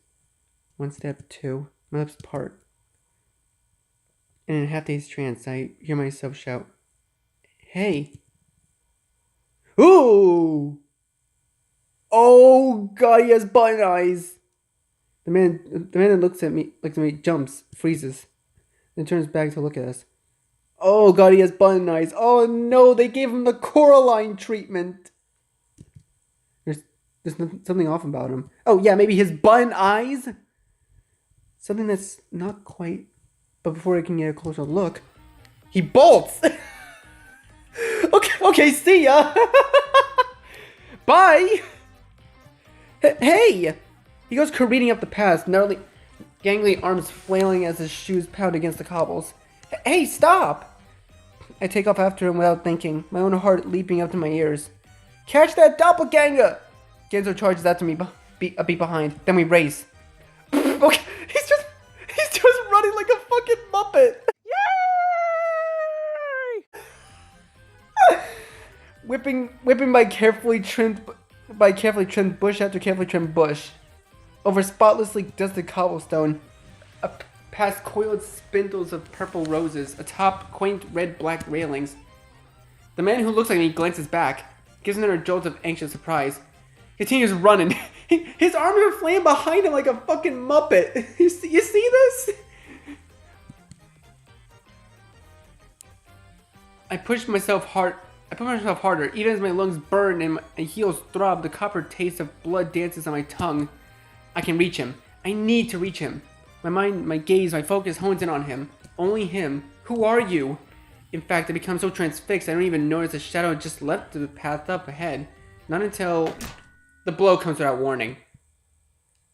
One step, two. My lips part. And in a half-dazed trance, I hear myself shout, "Hey!" Ooh! Oh God, he has button eyes. The man that looks at me, jumps, freezes, then turns back to look at us. Oh God, he has button eyes. Oh no, they gave him the Coraline treatment. There's something off about him. Oh yeah, maybe his button eyes? Something that's not quite. But before I can get a closer look, he bolts! Okay, see ya! Bye! Hey! He goes careening up the path, gnarly, gangly arms flailing as his shoes pound against the cobbles. Hey, stop! I take off after him without thinking, my own heart leaping up to my ears. Catch that doppelganger! Genzo charges after me, a beat behind. Then we race. Okay, he's just running like a fucking muppet. Yay! whipping by carefully trimmed bush after carefully trimmed bush, over spotlessly dusted cobblestone, past coiled spindles of purple roses, atop quaint red-black railings. The man who looks like me glances back, gives another jolt of anxious surprise, continues running. His arms are flaying behind him like a fucking muppet. You see this? I push myself harder, even as my lungs burn and my heels throb. The copper taste of blood dances on my tongue. I can reach him. I need to reach him. My mind, my gaze, my focus hones in on him. Only him. Who are you? In fact, I become so transfixed I don't even notice a shadow just left the path up ahead. Not until the blow comes without warning.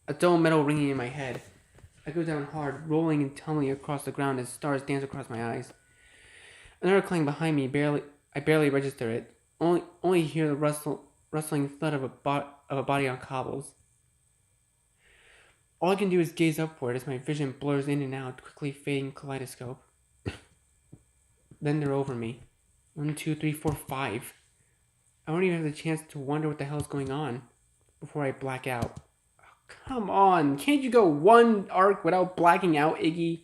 A dull metal ringing in my head. I go down hard, rolling and tumbling across the ground as stars dance across my eyes. Another clang behind me. I barely register it. Only hear the rustling thud of a body on cobbles. All I can do is gaze upward as my vision blurs in and out, quickly fading kaleidoscope. Then they're over me. 1, 2, 3, 4, 5. I don't even have the chance to wonder what the hell is going on before I black out. Oh, come on, can't you go one arc without blacking out, Iggy?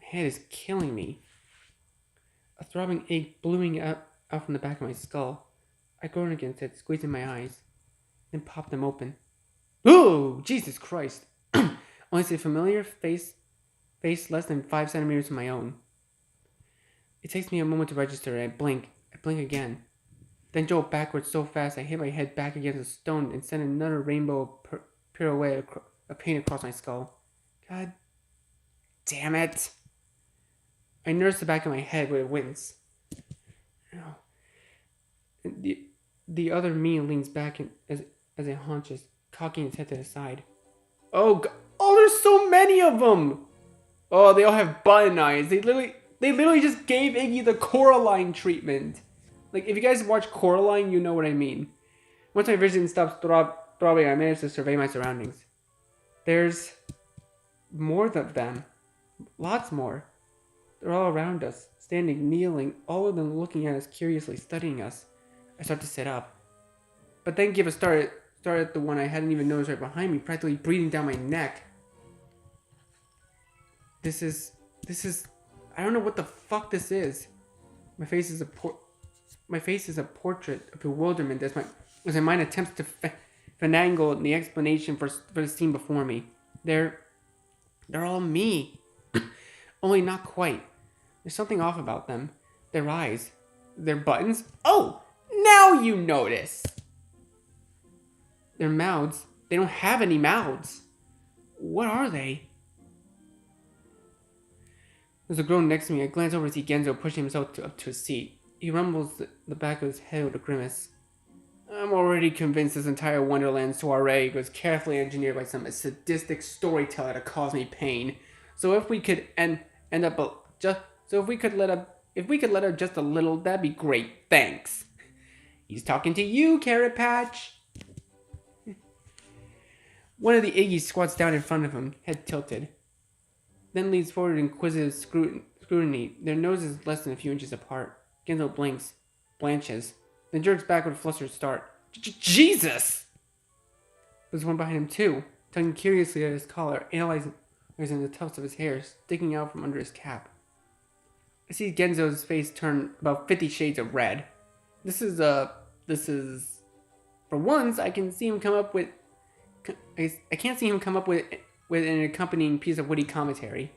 My head is killing me. A throbbing ache ballooning out from the back of my skull. I groan against it, squeezing my eyes, then pop them open. Oh, Jesus Christ! Only see a familiar face less than 5 centimeters from my own. It takes me a moment to register, and I blink again. Then jolt backwards so fast I hit my head back against a stone and send another rainbow pirouette of pain across my skull. God damn it! I nurse the back of my head with a wince. The other me leans back as it haunches, cocking its head to the side. Oh, there's so many of them! Oh, they all have button eyes. They literally just gave Iggy the Coraline treatment. Like, if you guys watch Coraline, you know what I mean. Once my vision stops throbbing, I manage to survey my surroundings. There's more of them. Lots more. They're all around us, standing, kneeling, all of them looking at us curiously, studying us. I start to sit up. But then give a start at the one I hadn't even noticed right behind me, practically breathing down my neck. This is... I don't know what the fuck this is. My face is a portrait of bewilderment as my mind attempts to finagle the explanation for the scene before me. They're all me. Only not quite. There's something off about them. Their eyes. Their buttons. Oh! Now you notice! Their mouths. They don't have any mouths. What are they? There's a groan next to me. I glance over to see Genzo pushing himself up to his seat. He rumbles the back of his head with a grimace. I'm already convinced this entire Wonderland soiree was carefully engineered by some sadistic storyteller to cause me pain. So if we could if we could let up just a little, that'd be great. Thanks. He's talking to you, Carrot Patch. One of the Iggies squats down in front of him, head tilted. Then leans forward in inquisitive scrutiny, their noses less than a few inches apart. Genzo blinks, blanches, then jerks back with a flustered start. Jesus! There's one behind him too, tugging curiously at his collar, analyzing the tufts of his hair sticking out from under his cap. I see Genzo's face turn about 50 shades of red. This is, for once, I can't see him come up with an accompanying piece of witty commentary.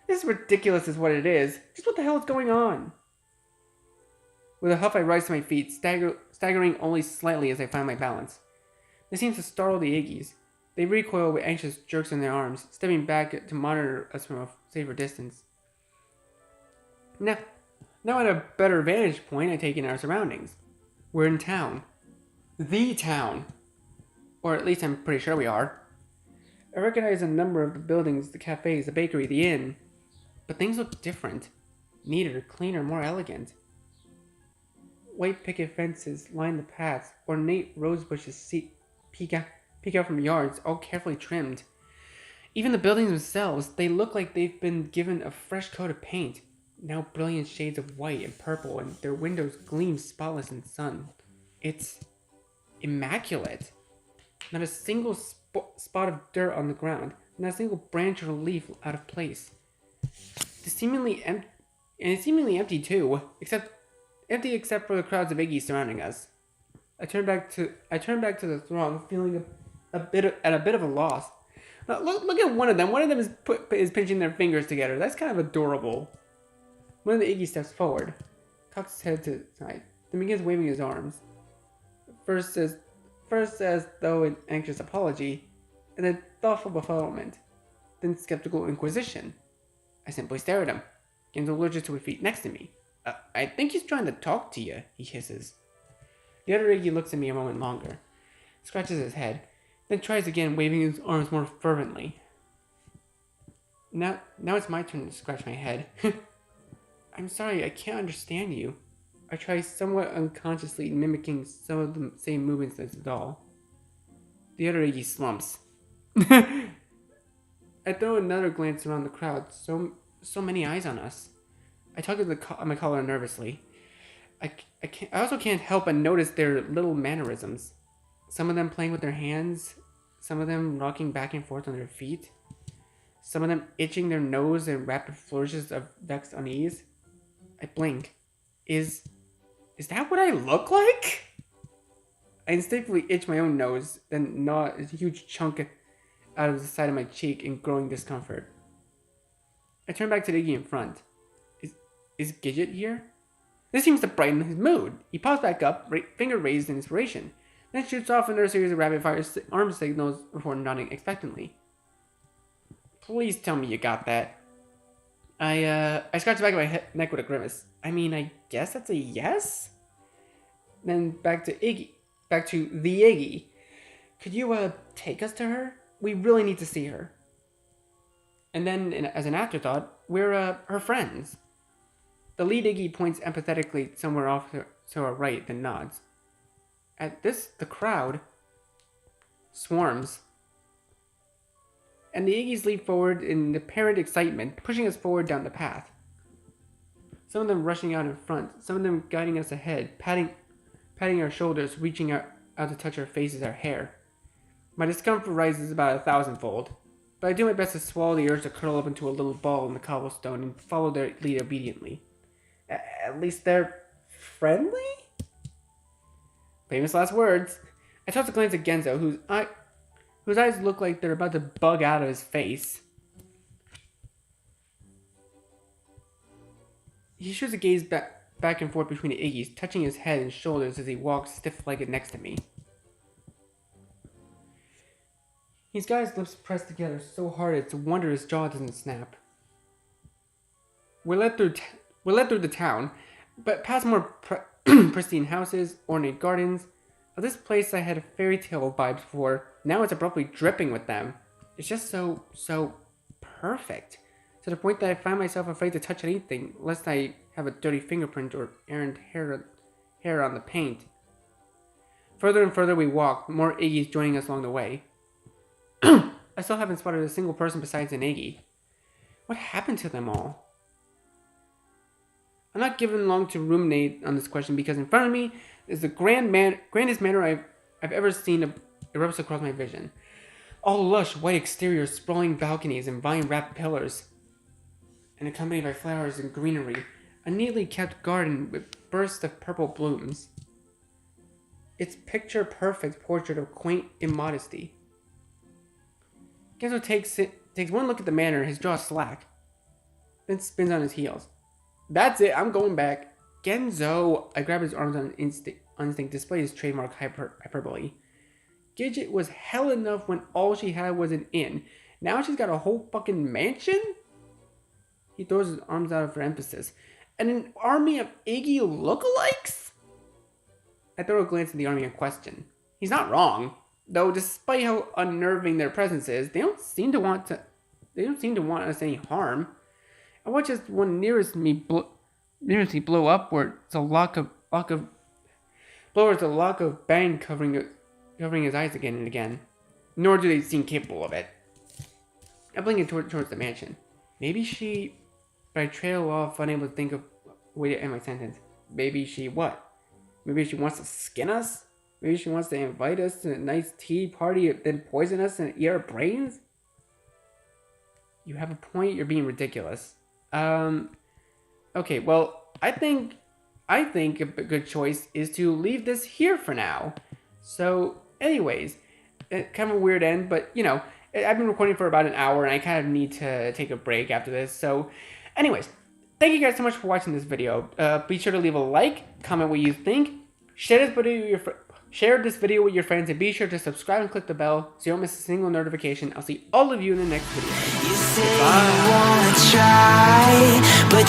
This is ridiculous is what it is. Just what the hell is going on? With a huff, I rise to my feet, staggering only slightly as I find my balance. This seems to startle the Iggies. They recoil with anxious jerks in their arms, stepping back to monitor us from a safer distance. Now at a better vantage point, I take in our surroundings. We're in town. The town. Or at least I'm pretty sure we are. I recognize a number of the buildings, the cafes, the bakery, the inn. But things look different. Neater, cleaner, more elegant. White picket fences line the paths, ornate rose bushes peek out from yards, all carefully trimmed. Even the buildings themselves, they look like they've been given a fresh coat of paint, now brilliant shades of white and purple, and their windows gleam spotless in the sun. It's immaculate. Not a single spot of dirt on the ground, not a single branch or leaf out of place. It's seemingly empty too, except for the crowds of Iggy surrounding us. I turn back to the throng, feeling at a bit of a loss. Look at one of them. One of them is pinching their fingers together. That's kind of adorable. One of the Iggy steps forward, cocks his head to the side, then begins waving his arms. First as though in anxious apology, and then thoughtful befuddlement, then skeptical inquisition. I simply stare at him, Genzo lurches to his feet next to me. I think he's trying to talk to you, he hisses. The other Iggy looks at me a moment longer, scratches his head, then tries again, waving his arms more fervently. Now it's my turn to scratch my head. I'm sorry, I can't understand you. I try somewhat unconsciously mimicking some of the same movements as the doll. The other Iggy slumps. I throw another glance around the crowd, so many eyes on us. I tug at my collar nervously. I also can't help but notice their little mannerisms. Some of them playing with their hands, some of them rocking back and forth on their feet, some of them itching their nose in rapid flourishes of vexed unease. I blink. Is that what I look like? I instinctively itch my own nose, then gnaw a huge chunk out of the side of my cheek in growing discomfort. I turn back to the Iggy in front. Is Gidget here? This seems to brighten his mood. He pops back up, finger raised in inspiration, then shoots off another series of rapid-fire arm signals before nodding expectantly. Please tell me you got that. I scratch the back of my neck with a grimace. I mean, I guess that's a yes? Then back to the Iggy. Could you, take us to her? We really need to see her. And then, as an afterthought, we're, her friends. The lead Iggy points empathetically somewhere off to our right, then nods. At this, the crowd swarms. And the Iggy's leap forward in apparent excitement, pushing us forward down the path. Some of them rushing out in front, some of them guiding us ahead, patting our shoulders, reaching out to touch our faces, our hair. My discomfort rises about 1,000-fold, but I do my best to swallow the urge to curl up into a little ball in the cobblestone and follow their lead obediently. At least they're friendly? Famous last words. I toss a glance at Genzo, whose eyes look like they're about to bug out of his face. He shoots a gaze back and forth between the Iggy's, touching his head and shoulders as he walks stiff-legged next to me. He's got his lips pressed together so hard it's a wonder his jaw doesn't snap. We're led through the town, but past more pristine houses, ornate gardens. Of this place I had a fairy tale vibes for. Now it's abruptly dripping with them. It's just so perfect. To the point that I find myself afraid to touch anything, lest I have a dirty fingerprint or errant hair on the paint. Further and further we walk, more Iggy's joining us along the way. I still haven't spotted a single person besides an Iggy. What happened to them all? I'm not given long to ruminate on this question because in front of me is the grandest manor I've ever seen erupts across my vision. All lush, white exteriors, sprawling balconies, and vine-wrapped pillars, and accompanied by flowers and greenery, a neatly kept garden with bursts of purple blooms. Its picture-perfect portrait of quaint immodesty. Genzo takes one look at the manor, his jaw slack, then spins on his heels. That's it, I'm going back. Genzo! I grab his arms on instinct, display his trademark hyperbole. Gidget was hell enough when all she had was an inn. Now she's got a whole fucking mansion? He throws his arms out for emphasis. And an army of Iggy lookalikes? I throw a glance at the army in question. He's not wrong. Though, despite how unnerving their presence is, they don't seem to want us any harm. I watch as one nearest me blow up, where it's a lock of bang covering his eyes again and again. Nor do they seem capable of it. I blink towards the mansion. But I trail off, unable to think of a way to end my sentence. Maybe she what? Maybe she wants to skin us? Maybe she wants to invite us to a nice tea party, then poison us and eat our brains? You have a point, you're being ridiculous. Okay, well, I think a good choice is to leave this here for now. So, anyways, kind of a weird end, but, you know, I've been recording for about an hour, and I kind of need to take a break after this. So, anyways, thank you guys so much for watching this video. Be sure to leave a like, comment what you think, share this video with your friends, and be sure to subscribe and click the bell so you don't miss a single notification. I'll see all of you in the next video. You say you wanna try, but